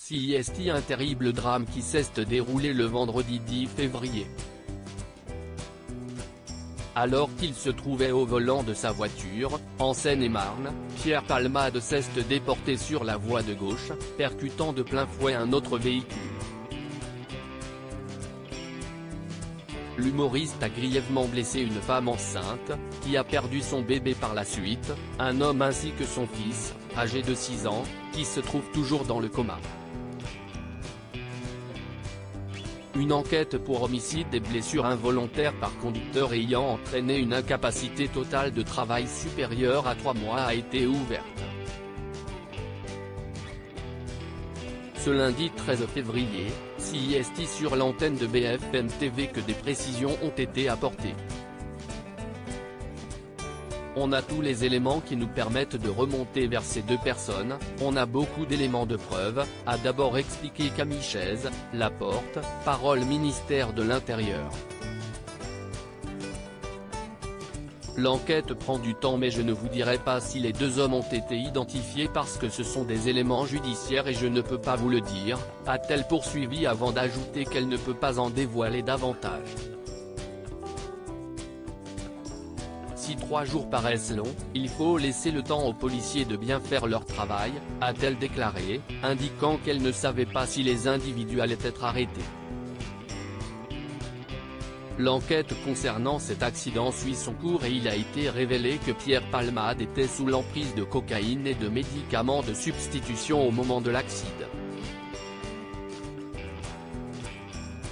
CIST, un terrible drame qui s'est déroulé le vendredi 10 février. Alors qu'il se trouvait au volant de sa voiture, en Seine-et-Marne, Pierre Palmade s'est déporté sur la voie de gauche, percutant de plein fouet un autre véhicule. L'humoriste a grièvement blessé une femme enceinte, qui a perdu son bébé par la suite, un homme ainsi que son fils, âgé de 6 ans, qui se trouve toujours dans le coma. Une enquête pour homicide et blessure involontaire par conducteur ayant entraîné une incapacité totale de travail supérieure à 3 mois a été ouverte. Ce lundi 13 février, CIST sur l'antenne de BFM TV que des précisions ont été apportées. On a tous les éléments qui nous permettent de remonter vers ces deux personnes, on a beaucoup d'éléments de preuve, a d'abord expliqué Camille Chaise, la porte-parole ministère de l'Intérieur. L'enquête prend du temps mais je ne vous dirai pas si les deux hommes ont été identifiés parce que ce sont des éléments judiciaires et je ne peux pas vous le dire, a-t-elle poursuivi avant d'ajouter qu'elle ne peut pas en dévoiler davantage. Si 3 jours paraissent longs, il faut laisser le temps aux policiers de bien faire leur travail, a-t-elle déclaré, indiquant qu'elle ne savait pas si les individus allaient être arrêtés. L'enquête concernant cet accident suit son cours et il a été révélé que Pierre Palmade était sous l'emprise de cocaïne et de médicaments de substitution au moment de l'accident.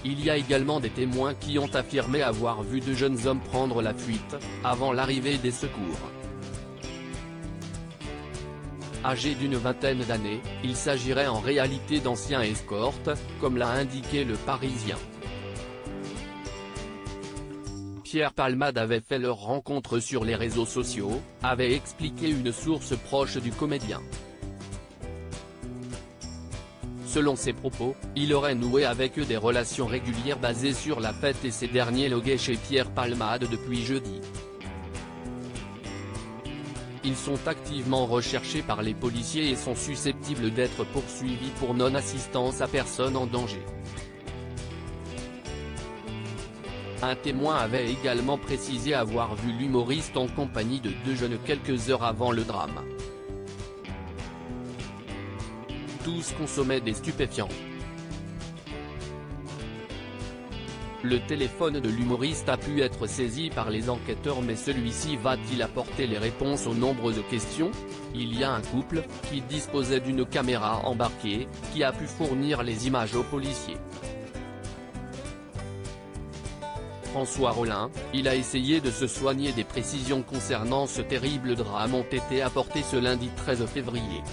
Il y a également des témoins qui ont affirmé avoir vu 2 jeunes hommes prendre la fuite, avant l'arrivée des secours. Âgés d'une vingtaine d'années, il s'agirait en réalité d'anciens escortes, comme l'a indiqué Le Parisien. Pierre Palmade avait fait leur rencontre sur les réseaux sociaux, avait expliqué une source proche du comédien. Selon ses propos, il aurait noué avec eux des relations régulières basées sur la fête et ces derniers loguaient chez Pierre Palmade depuis jeudi. Ils sont activement recherchés par les policiers et sont susceptibles d'être poursuivis pour non-assistance à personne en danger. Un témoin avait également précisé avoir vu l'humoriste en compagnie de 2 jeunes quelques heures avant le drame. Tous consommaient des stupéfiants. Le téléphone de l'humoriste a pu être saisi par les enquêteurs mais celui-ci va-t-il apporter les réponses aux nombreuses questions? Il y a un couple, qui disposait d'une caméra embarquée, qui a pu fournir les images aux policiers. François Rollin, il a essayé de se soigner. Des précisions concernant ce terrible drame ont été apportées ce lundi 13 février.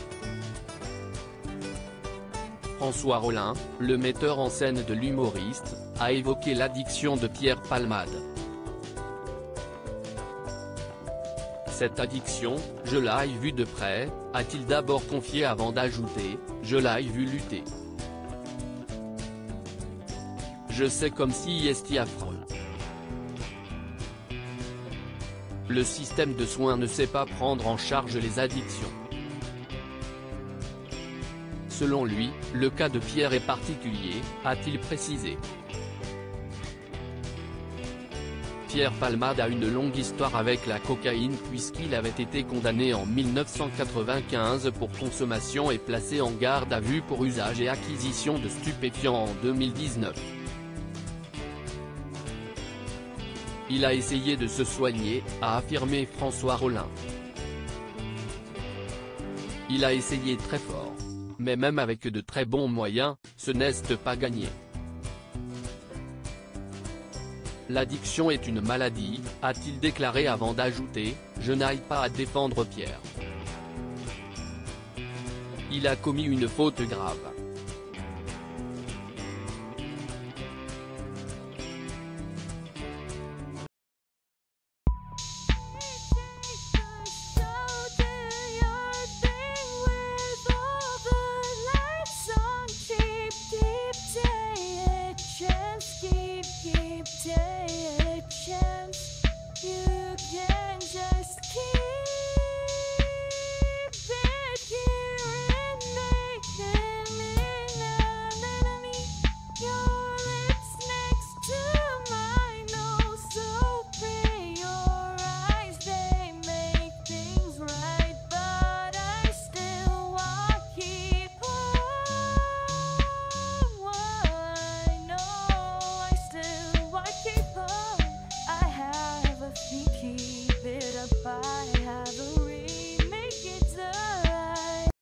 François Rollin, le metteur en scène de l'humoriste, a évoqué l'addiction de Pierre Palmade. Cette addiction, je l'ai vue de près, a-t-il d'abord confié avant d'ajouter, je l'ai vu lutter. Je sais comme CIST affreux. Le système de soins ne sait pas prendre en charge les addictions. Selon lui, le cas de Pierre est particulier, a-t-il précisé. Pierre Palmade a une longue histoire avec la cocaïne puisqu'il avait été condamné en 1995 pour consommation et placé en garde à vue pour usage et acquisition de stupéfiants en 2019. Il a essayé de se soigner, a affirmé François Rollin. Il a essayé très fort. Mais même avec de très bons moyens, ce n'est pas gagné. L'addiction est une maladie, a-t-il déclaré avant d'ajouter, je n'aille pas à défendre Pierre. Il a commis une faute grave.